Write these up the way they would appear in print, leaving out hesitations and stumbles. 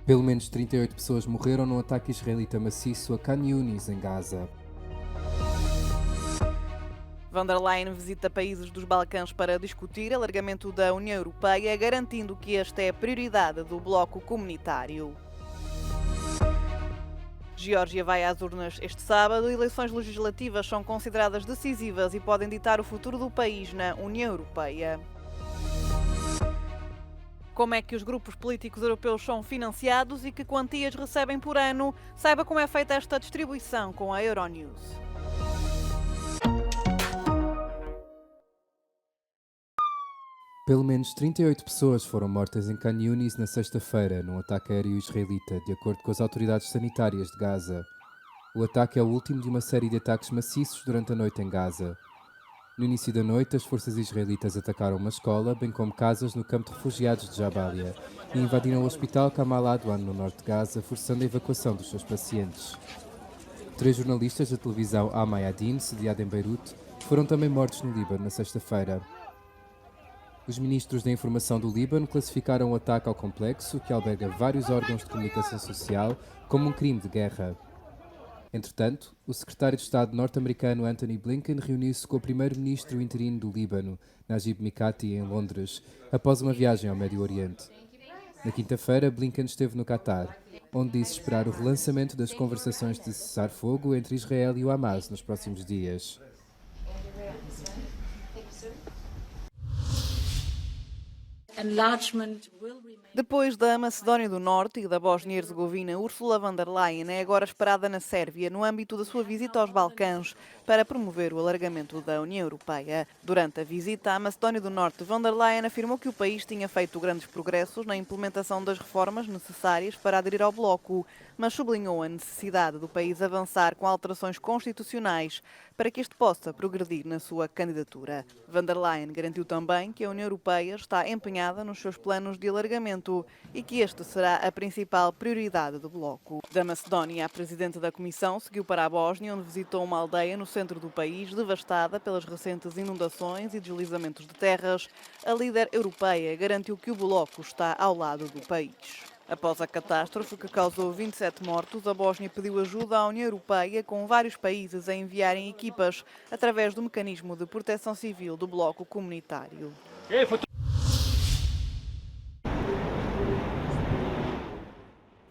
Pelo menos 38 pessoas morreram num ataque israelita maciço a Khan Yunis, em Gaza. Von der Leyen visita países dos Balcãs para discutir alargamento da União Europeia, garantindo que esta é a prioridade do bloco comunitário. Geórgia vai às urnas este sábado. Eleições legislativas são consideradas decisivas e podem ditar o futuro do país na União Europeia. Como é que os grupos políticos europeus são financiados e que quantias recebem por ano? Saiba como é feita esta distribuição com a Euronews. Pelo menos 38 pessoas foram mortas em Khan Yunis na sexta-feira, num ataque aéreo israelita, de acordo com as autoridades sanitárias de Gaza. O ataque é o último de uma série de ataques maciços durante a noite em Gaza. No início da noite, as forças israelitas atacaram uma escola, bem como casas no campo de refugiados de Jabalia, e invadiram o hospital Kamal Adwan, no norte de Gaza, forçando a evacuação dos seus pacientes. 3 jornalistas da televisão Al Mayadeen, sediada em Beirute, foram também mortos no Líbano na sexta-feira. Os ministros da Informação do Líbano classificaram o ataque ao complexo, que alberga vários órgãos de comunicação social, como um crime de guerra. Entretanto, o secretário de Estado norte-americano Antony Blinken reuniu-se com o primeiro-ministro interino do Líbano, Najib Mikati, em Londres, após uma viagem ao Médio Oriente. Na quinta-feira, Blinken esteve no Catar, onde disse esperar o relançamento das conversações de cessar-fogo entre Israel e o Hamas nos próximos dias. Depois da Macedónia do Norte e da Bósnia e Herzegovina, Ursula von der Leyen é agora esperada na Sérvia no âmbito da sua visita aos Balcãs para promover o alargamento da União Europeia. Durante a visita à Macedónia do Norte, von der Leyen afirmou que o país tinha feito grandes progressos na implementação das reformas necessárias para aderir ao bloco, mas sublinhou a necessidade do país avançar com alterações constitucionais para que este possa progredir na sua candidatura. Von der Leyen garantiu também que a União Europeia está empenhada nos seus planos de alargamento e que este será a principal prioridade do bloco. Da Macedónia, a presidente da Comissão seguiu para a Bósnia, onde visitou uma aldeia no centro do país devastada pelas recentes inundações e deslizamentos de terras. A líder europeia garantiu que o bloco está ao lado do país. Após a catástrofe que causou 27 mortos, a Bósnia pediu ajuda à União Europeia, com vários países a enviarem equipas através do mecanismo de proteção civil do bloco comunitário.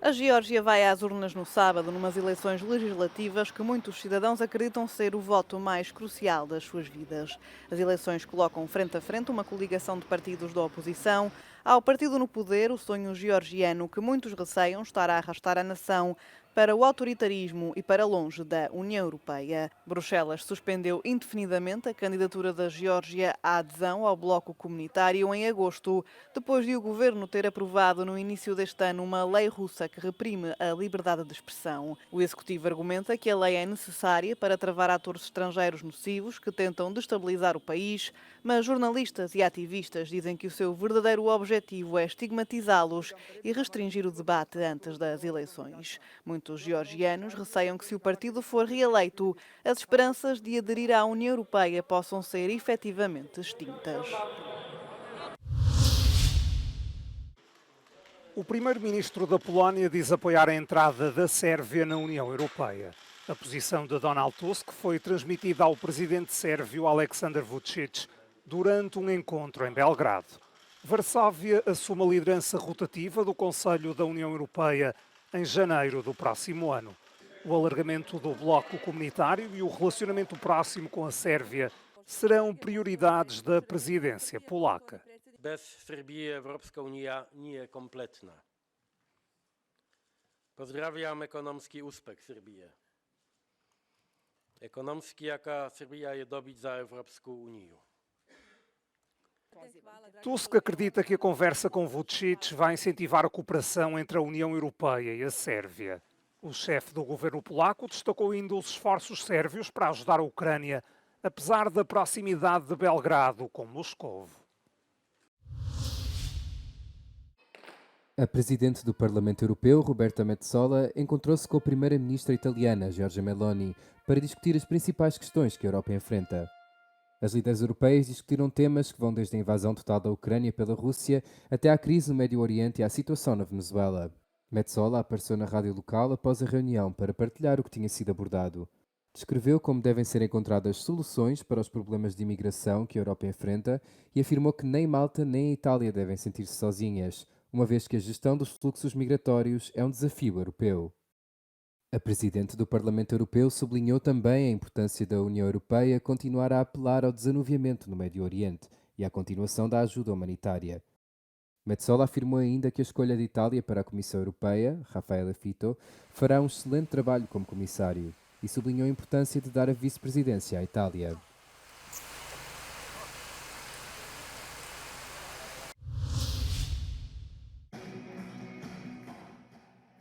A Geórgia vai às urnas no sábado numas eleições legislativas que muitos cidadãos acreditam ser o voto mais crucial das suas vidas. As eleições colocam frente a frente uma coligação de partidos da oposição ao partido no poder, o sonho georgiano que muitos receiam estar a arrastar a nação para o autoritarismo e para longe da União Europeia. Bruxelas suspendeu indefinidamente a candidatura da Geórgia à adesão ao bloco comunitário em agosto, depois de o governo ter aprovado no início deste ano uma lei russa que reprime a liberdade de expressão. O executivo argumenta que a lei é necessária para travar atores estrangeiros nocivos que tentam destabilizar o país, mas jornalistas e ativistas dizem que o seu verdadeiro objetivo é estigmatizá-los e restringir o debate antes das eleições. Muitos georgianos receiam que, se o partido for reeleito, as esperanças de aderir à União Europeia possam ser efetivamente extintas. O primeiro-ministro da Polónia diz apoiar a entrada da Sérvia na União Europeia. A posição de Donald Tusk foi transmitida ao presidente sérvio Aleksandar Vučić durante um encontro em Belgrado. Varsóvia assume a liderança rotativa do Conselho da União Europeia em janeiro do próximo ano. O alargamento do bloco comunitário e o relacionamento próximo com a Sérvia serão prioridades da presidência polaca. Bez Serbii Europejska Unia nie jest kompletna. Pozdrawiam ekonomski uspech Serbii. Ekonomski, jaka Serbia je dobić za Europejską Unię. Tusk acredita que a conversa com Vučić vai incentivar a cooperação entre a União Europeia e a Sérvia. O chefe do governo polaco destacou ainda os esforços sérvios para ajudar a Ucrânia, apesar da proximidade de Belgrado com Moscovo. A presidente do Parlamento Europeu, Roberta Metsola, encontrou-se com a primeira-ministra italiana, Giorgia Meloni, para discutir as principais questões que a Europa enfrenta. As líderes europeias discutiram temas que vão desde a invasão total da Ucrânia pela Rússia até à crise no Médio Oriente e à situação na Venezuela. Metsola apareceu na rádio local após a reunião para partilhar o que tinha sido abordado. Descreveu como devem ser encontradas soluções para os problemas de imigração que a Europa enfrenta e afirmou que nem Malta nem a Itália devem sentir-se sozinhas, uma vez que a gestão dos fluxos migratórios é um desafio europeu. A Presidente do Parlamento Europeu sublinhou também a importância da União Europeia continuar a apelar ao desanuviamento no Médio Oriente e à continuação da ajuda humanitária. Metsola afirmou ainda que a escolha de Itália para a Comissão Europeia, Raffaele Fitto, fará um excelente trabalho como comissário e sublinhou a importância de dar a vice-presidência à Itália.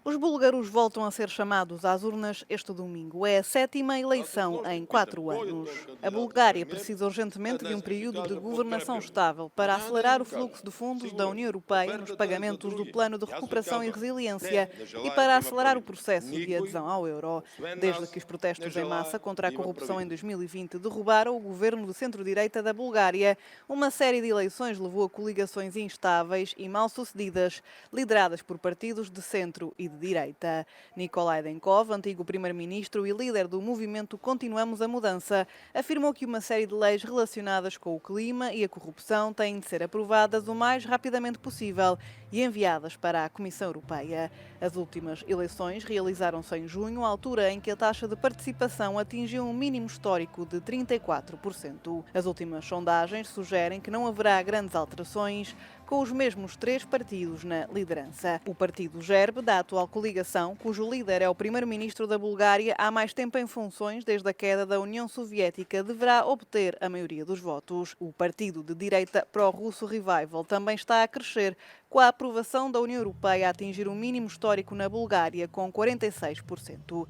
Os búlgaros voltam a ser chamados às urnas este domingo. É a 7ª eleição em 4 anos. A Bulgária precisa urgentemente de um período de governação estável para acelerar o fluxo de fundos da União Europeia nos pagamentos do Plano de Recuperação e Resiliência e para acelerar o processo de adesão ao euro. Desde que os protestos em massa contra a corrupção em 2020 derrubaram o governo de centro-direita da Bulgária, uma série de eleições levou a coligações instáveis e mal-sucedidas, lideradas por partidos de centro e de direita. Nikolai Denkov, antigo primeiro-ministro e líder do movimento Continuamos a Mudança, afirmou que uma série de leis relacionadas com o clima e a corrupção têm de ser aprovadas o mais rapidamente possível e enviadas para a Comissão Europeia. As últimas eleições realizaram-se em junho, altura em que a taxa de participação atingiu um mínimo histórico de 34%. As últimas sondagens sugerem que não haverá grandes alterações, com os mesmos 3 partidos na liderança. O partido GERB, da atual coligação, cujo líder é o primeiro-ministro da Bulgária há mais tempo em funções desde a queda da União Soviética, deverá obter a maioria dos votos. O partido de direita pró-russo Revival também está a crescer, com a aprovação da União Europeia a atingir um mínimo histórico na Bulgária, com 46%.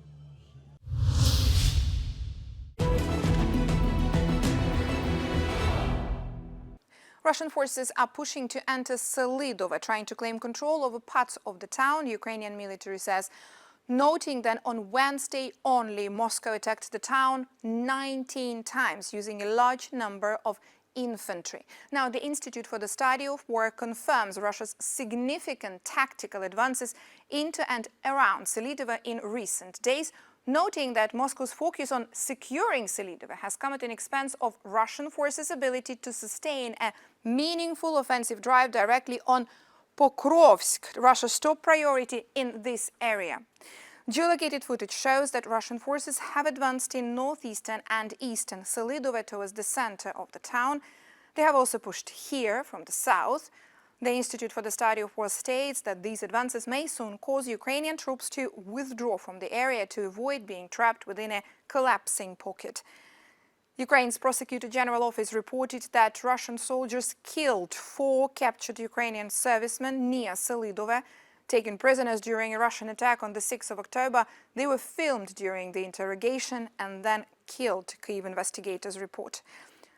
Russian forces are pushing to enter Selidova, trying to claim control over parts of the town, Ukrainian military says, noting that on Wednesday only Moscow attacked the town 19 times using a large number of infantry. Now, the Institute for the Study of War confirms Russia's significant tactical advances into and around Selidova in recent days, noting that Moscow's focus on securing Selidova has come at an expense of Russian forces' ability to sustain a meaningful offensive drive directly on Pokrovsk, Russia's top priority in this area. Geolocated footage shows that Russian forces have advanced in northeastern and eastern Selidova towards the center of the town. They have also pushed here from the south. The Institute for the Study of War states that these advances may soon cause Ukrainian troops to withdraw from the area to avoid being trapped within a collapsing pocket. Ukraine's Prosecutor General Office reported that Russian soldiers killed 4 captured Ukrainian servicemen near Selidova. Taken prisoners during a Russian attack on the 6th of October, they were filmed during the interrogation and then killed, Kyiv investigators report.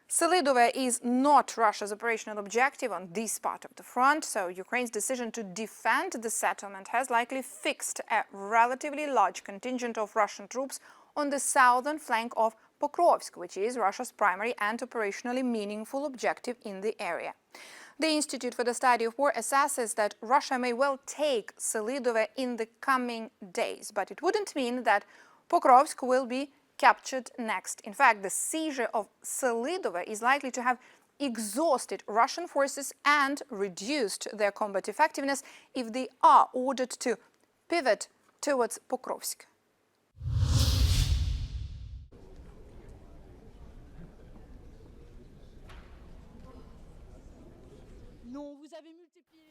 Selidova is not Russia's operational objective on this part of the front, so Ukraine's decision to defend the settlement has likely fixed a relatively large contingent of Russian troops on the southern flank of Pokrovsk, which is Russia's primary and operationally meaningful objective in the area. The Institute for the Study of War assesses that Russia may well take Selidova in the coming days, but it wouldn't mean that Pokrovsk will be captured next. In fact, the seizure of Selidova is likely to have exhausted Russian forces and reduced their combat effectiveness if they are ordered to pivot towards Pokrovsk.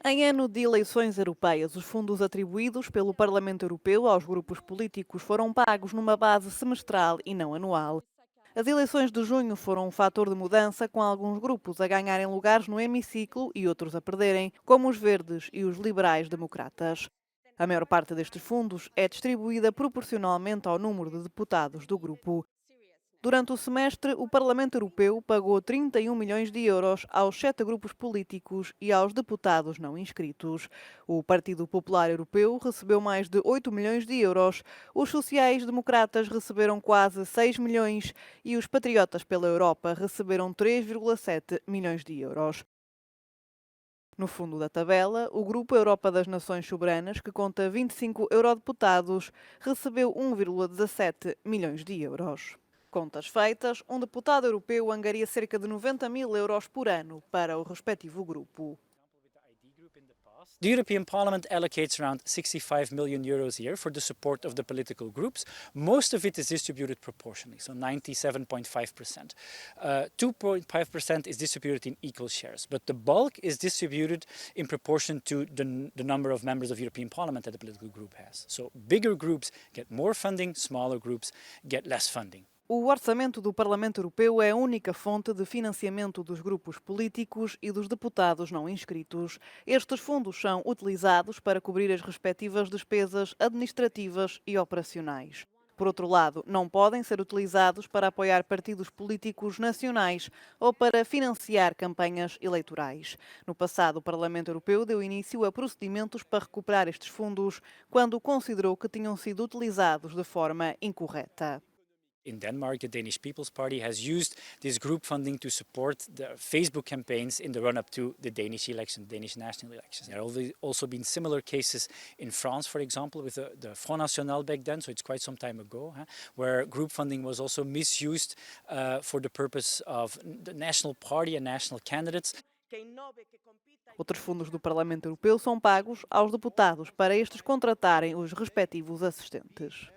Em ano de eleições europeias, os fundos atribuídos pelo Parlamento Europeu aos grupos políticos foram pagos numa base semestral e não anual. As eleições de junho foram um fator de mudança, com alguns grupos a ganharem lugares no hemiciclo e outros a perderem, como os verdes e os liberais-democratas. A maior parte destes fundos é distribuída proporcionalmente ao número de deputados do grupo. Durante o semestre, o Parlamento Europeu pagou 31 milhões de euros aos 7 grupos políticos e aos deputados não inscritos. O Partido Popular Europeu recebeu mais de 8 milhões de euros, os sociais-democratas receberam quase 6 milhões e os patriotas pela Europa receberam 3,7 milhões de euros. No fundo da tabela, o Grupo Europa das Nações Soberanas, que conta 25 eurodeputados, recebeu 1,17 milhões de euros. Contas feitas, um deputado europeu angaria cerca de 90.000 euros por ano para o respectivo grupo. The European Parliament allocates around 65 million euros a year for the support of the political groups. Most of it is distributed proportionally, so 97.5%. 2.5% is distributed in equal shares, but the bulk is distributed in proportion to the number of members of European Parliament that the political group has. So bigger groups get more funding, smaller groups get less funding. O orçamento do Parlamento Europeu é a única fonte de financiamento dos grupos políticos e dos deputados não inscritos. Estes fundos são utilizados para cobrir as respectivas despesas administrativas e operacionais. Por outro lado, não podem ser utilizados para apoiar partidos políticos nacionais ou para financiar campanhas eleitorais. No passado, o Parlamento Europeu deu início a procedimentos para recuperar estes fundos quando considerou que tinham sido utilizados de forma incorreta. In Denmark, the Danish People's Party has used this group funding to support the Facebook campaigns in the run-up to the Danish election, Danish national elections. There have also been similar cases in France, for example, with the Front National back then, so it's quite some time ago, where group funding was also misused for the purpose of the national party and national candidates. Outros fundos do Parlamento Europeu são pagos aos deputados para estes contratarem os respectivos assistentes.